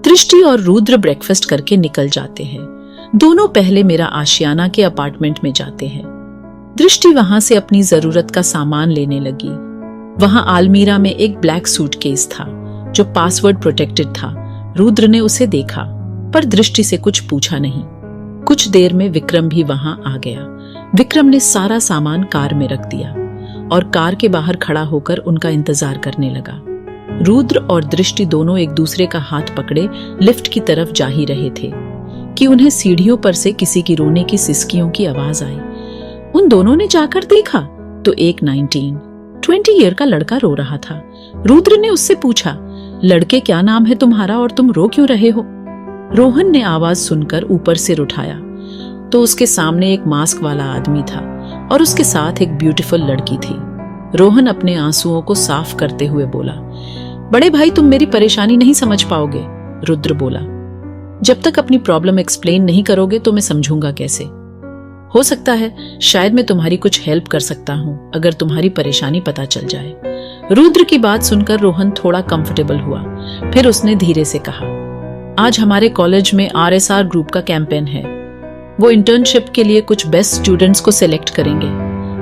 दृष्टि और रुद्र ब्रेकफास्ट करके निकल जाते हैं। दोनों पहले मेरा आशियाना के अपार्टमेंट में जाते हैं। दृष्टि वहां से अपनी जरूरत का सामान लेने लगी। वहां आलमीरा में एक ब्लैक सूटकेस था जो पासवर्ड प्रोटेक्टेड था। रुद्र ने उसे देखा पर दृष्टि से कुछ पूछा नहीं। कुछ देर में विक्रम भी वहां आ गया। विक्रम ने सारा सामान कार में रख दिया और कार के बाहर खड़ा होकर उनका इंतजार करने लगा। रुद्र और दृष्टि दोनों एक दूसरे का हाथ पकड़े लिफ्ट की तरफ जा ही रहे थे कि उन्हें सीढ़ियों पर से किसी की रोने की सिसकियों की आवाज आई। उन दोनों ने जाकर देखा तो एक 19-20 ईयर का लड़का रो रहा था। रुद्र ने उससे पूछा, लड़के क्या नाम है तुम्हारा और तुम रो क्यों रहे हो? रोहन ने आवाज सुनकर ऊपर सिर उठाया तो उसके सामने एक मास्क वाला आदमी था और उसके साथ एक ब्यूटीफुल लड़की थी। रोहन अपने आंसुओं को साफ करते हुए बोला, बड़े भाई तुम मेरी परेशानी नहीं समझ पाओगे। रुद्र बोला, जब तक अपनी प्रॉब्लम एक्सप्लेन नहीं करोगे तो मैं समझूंगा कैसे? हो सकता है शायद मैं तुम्हारी कुछ हेल्प कर सकता हूं अगर तुम्हारी परेशानी पता चल जाए। रुद्र की बात सुनकर रोहन थोड़ा कंफर्टेबल हुआ। फिर उसने धीरे से कहा, आज हमारे कॉलेज में RSR ग्रुप का कैंपेन है। वो इंटर्नशिप के लिए कुछ बेस्ट स्टूडेंट्स को सिलेक्ट करेंगे।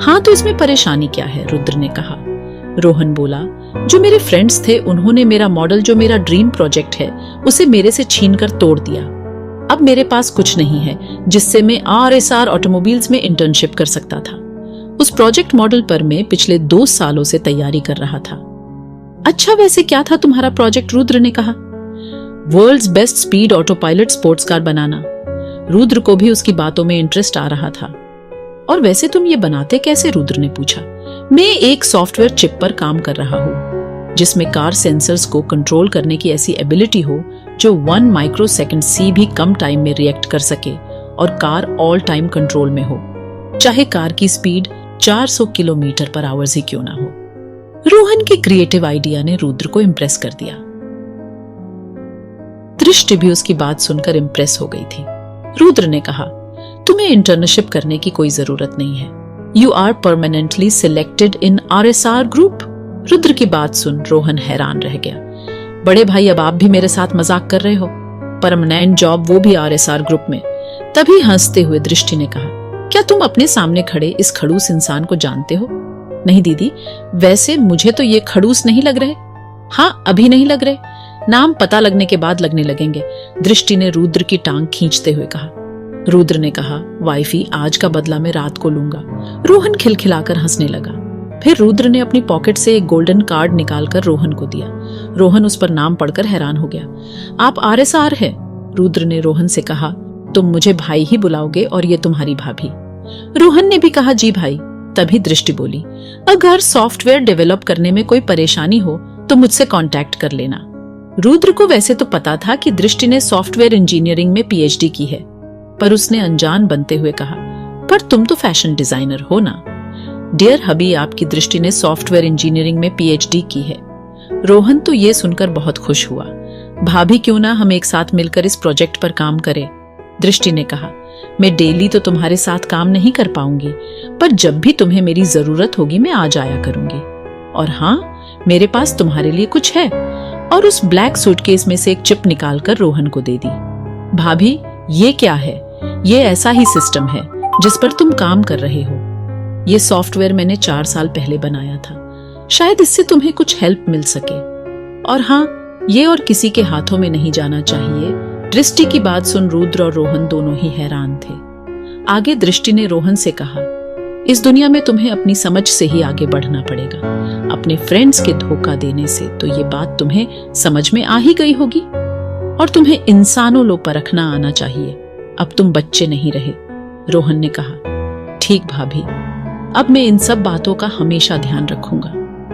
हाँ तो इसमें परेशानी क्या है? रुद्र ने कहा। रोहन बोला, जो मेरे फ्रेंड्स थे उन्होंने मेरा मॉडल जो मेरा ड्रीम प्रोजेक्ट है उसे मेरे से छीनकर तोड़ दिया। अब मेरे पास कुछ नहीं है जिससे मैं RSR ऑटोमोबाइल्स में इंटर्नशिप कर सकता था। उस प्रोजेक्ट मॉडल पर मैं पिछले 2 सालों से तैयारी कर रहा था। अच्छा वैसे क्या था तुम्हारा प्रोजेक्ट? रुद्र ने कहा। World's best speed autopilot sports car बनाना। रुद्र को भी उसकी बातों में इंटरेस्ट आ रहा था। और वैसे तुम ये बनाते कैसे? रुद्र ने पूछा। मैं एक सॉफ्टवेयर चिप पर काम कर रहा हूँ जिसमें कार सेंसर्स को कंट्रोल करने की ऐसी एबिलिटी हो जो 1 माइक्रोसेकंड से भी कम टाइम में रिएक्ट कर सके और कार ऑल टाइम कंट्रोल में हो, चाहे कार की स्पीड 400 किलोमीटर पर आवर ही क्यों ना हो। रोहन के क्रिएटिव आइडिया ने रुद्र को इम्प्रेस कर दिया। दृष्टि भी उसकी बात सुनकर इम्प्रेस हो गई थी। रुद्र ने कहा, तुम्हें इंटर्नशिप करने की कोई जरूरत नहीं है। You are permanently selected in RSR group. Rudra की बात सुन रोहन हैरान रह गया। बड़े भाई अब आप भी मेरे साथ मजाक कर रहे हो? परमानेंट जॉब, वो भी RSR ग्रुप में? तभी हंसते हुए दृष्टि ने कहा, क्या तुम अपने सामने खड़े इस खड़ूस इंसान को जानते हो? नहीं दीदी, वैसे मुझे तो ये खड़ूस नहीं लग रहे। हाँ अभी नहीं लग रहे, नाम पता लगने के बाद लगने लगेंगे। दृष्टि ने रुद्र की टांग खींचते हुए कहा। रुद्र ने कहा, वाइफी आज का बदला मैं रात को लूंगा। रोहन खिलखिलाकर हंसने लगा। फिर रुद्र ने अपनी पॉकेट से एक गोल्डन कार्ड निकालकर रोहन को दिया। रोहन उस पर नाम पढ़कर हैरान हो गया। आप RSR है? रुद्र ने रोहन से कहा, तुम मुझे भाई ही बुलाओगे और ये तुम्हारी भाभी। रोहन ने भी कहा, जी भाई। तभी दृष्टि बोली, अगर सॉफ्टवेयर डेवलप करने में कोई परेशानी हो तो मुझसे कांटेक्ट कर लेना। रुद्र को वैसे तो पता था कि दृष्टि ने सॉफ्टवेयर इंजीनियरिंग में PhD की है, पर उसने अनजान बनते हुए कहा, पर तुम तो फैशन डिजाइनर हो ना? डियर हबी, आपकी दृष्टि ने सॉफ्टवेयर इंजीनियरिंग में PhD की है। रोहन तो ये सुनकर बहुत खुश हुआ। भाभी क्यों ना हम एक साथ मिलकर इस प्रोजेक्ट पर काम करें? दृष्टि ने कहा, मैं डेली तो तुम्हारे साथ काम नहीं कर पाऊंगी, पर जब भी तुम्हें मेरी जरूरत होगी मैं आ जाया करूंगी। और हाँ, मेरे पास तुम्हारे लिए कुछ है। और उस ब्लैक सूटकेस में से एक चिप निकालकर रोहन को दे दी। भाभी ये क्या है? ये ऐसा ही सिस्टम है जिस पर तुम काम कर रहे हो। ये सॉफ्टवेयर मैंने 4 साल पहले बनाया था। शायद इससे तुम्हें कुछ हेल्प मिल सके। और हाँ, ये और किसी के हाथों में नहीं जाना चाहिए। दृष्टि की बात सुन रुद्र और रोहन दोनों ही हैरान थे। आगे दृष्टि ने रोहन से कहा, इस दुनिया में तुम्हें अपनी समझ से ही आगे बढ़ना पड़ेगा। अपने फ्रेंड्स के धोखा देने से तो ये बात तुम्हें समझ में आ ही गई होगी और तुम्हें इंसानों लो परखना आना चाहिए। अब तुम बच्चे नहीं रहे। रोहन ने कहा, ठीक भाभी, अब मैं इन सब बातों का हमेशा ध्यान रखूंगा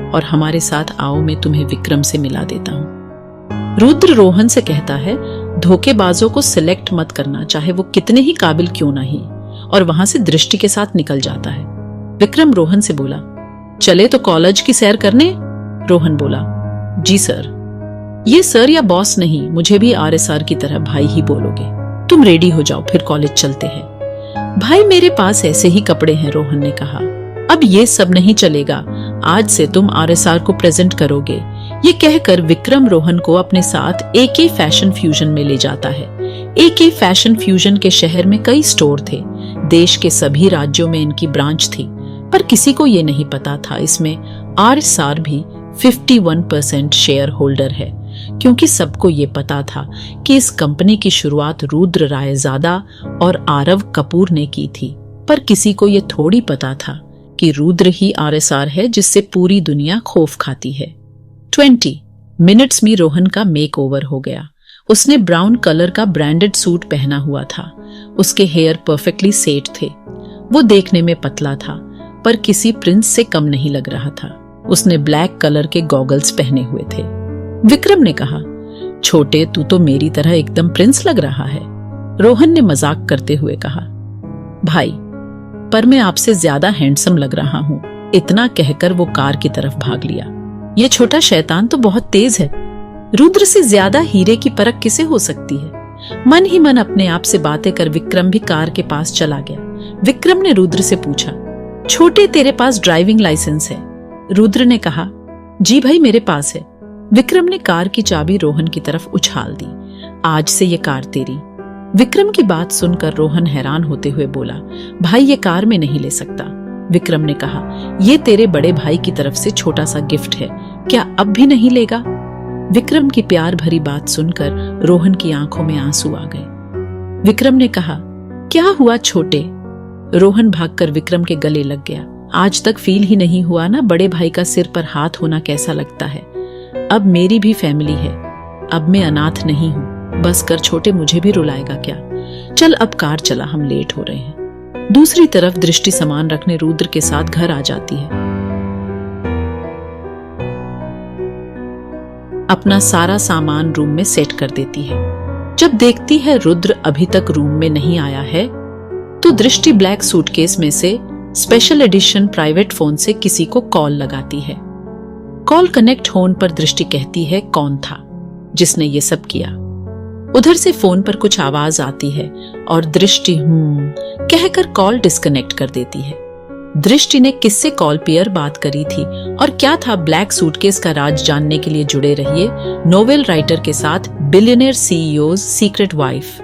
और हमारे साथ आओ, मैं तुम्हें विक्रम से मिला देता हूँ। रुद्र रोहन से कहता है, धोखेबाजों को सिलेक्ट मत करना, चाहे वो कितने ही काबिल क्यों ना ही, और वहां से दृष्टि के साथ निकल जाता है। विक्रम रोहन से बोला, चले तो कॉलेज की सैर करने? रोहन बोला, जी सर। ये सर या बॉस नहीं, मुझे भी RSR की तरह भाई ही बोलोगे। तुम रेडी हो जाओ, फिर कॉलेज चलते हैं। भाई मेरे पास ऐसे ही कपड़े हैं, रोहन ने कहा। अब ये सब नहीं चलेगा। आज से तुम RSR को प्रेजेंट करोगे। ये कहकर विक्रम रोहन को अपने साथ एके फैशन फ्यूजन में ले जाता है। एके फैशन फ्यूजन के शहर में कई स्टोर थे। देश के सभी राज्यों में इनकी ब्रांच थी, पर किसी को ये नहीं पता था इसमें RSR भी 51% शेयर होल्डर है, क्योंकि सबको ये पता था कि इस कंपनी की शुरुआत रुद्र रायजादा और आरव कपूर ने की थी। पर किसी को ये थोड़ी पता था कि रुद्र ही RSR है जिससे पूरी दुनिया खौफ खाती है। 20 मिनट्स में रोहन का मेक ओवर हो गया। उसने ब्राउन कलर का ब्रांडेड सूट पहना हुआ था। उसके हेयर परफेक्टली सेट थे। वो देखने में पतला था, पर किसी प्रिंस से कम नहीं लग रहा था। उसने ब्लैक कलर के गॉगल्स पहने हुए थे। विक्रम ने कहा, छोटे, तू तो मेरी तरह एकदम प्रिंस लग रहा है। रोहन ने मजाक करते हुए कहा, भाई, पर मैं आपसे ज्यादा हैंडसम लग रहा हूँ। इतना कहकर वो कार की तरफ भाग लिया। ये छोटा शैतान तो बहुत तेज है। रुद्र से ज्यादा हीरे की परख किसे हो सकती है। मन ही मन अपने आप से बातें कर विक्रम भी कार के पास चला गया। विक्रम ने रुद्र से पूछा, छोटे, तेरे पास ड्राइविंग लाइसेंस है? रुद्र ने कहा, जी भाई, मेरे पास है। विक्रम ने कार की चाबी रोहन की तरफ उछाल दी। आज से ये कार तेरी। विक्रम की बात सुनकर रोहन हैरान होते हुए बोला, भाई, ये कार में नहीं ले सकता। विक्रम ने कहा, ये तेरे बड़े भाई की तरफ से छोटा सा गिफ्ट है, क्या अब भी नहीं लेगा? विक्रम की प्यार भरी बात सुनकर रोहन की आंखों में आंसू आ गए। विक्रम ने कहा, क्या हुआ छोटे? रोहन भागकर विक्रम के गले लग गया। आज तक फील ही नहीं हुआ ना बड़े भाई का सिर पर हाथ होना कैसा लगता है। अब मेरी भी फैमिली है, अब मैं अनाथ नहीं हूं। बस कर छोटे, मुझे भी रुलाएगा क्या? चल अब कार चला, हम लेट हो रहे हैं। दूसरी तरफ दृष्टि सामान रखने रुद्र के साथ घर आ जाती है। अपना सारा सामान रूम में सेट कर देती है। जब देखती है रुद्र अभी तक रूम में नहीं आया है, तो दृष्टि ब्लैक सूटकेस में से स्पेशल एडिशन प्राइवेट फोन से किसी को कॉल लगाती है। कॉल कनेक्ट होने पर दृष्टि कहती है कौन था जिसने ये सब किया। उधर से फोन पर कुछ आवाज आती है और दृष्टि कहकर कॉल डिस्कनेक्ट कर देती है। दृष्टि ने किससे कॉल पर बात करी थी और क्या था ब्लैक सूटकेस का राज जानने के लिए जुड़े रहिए नोवेल राइटर के साथ बिलियनियर CEO's सीक्रेट वाइफ।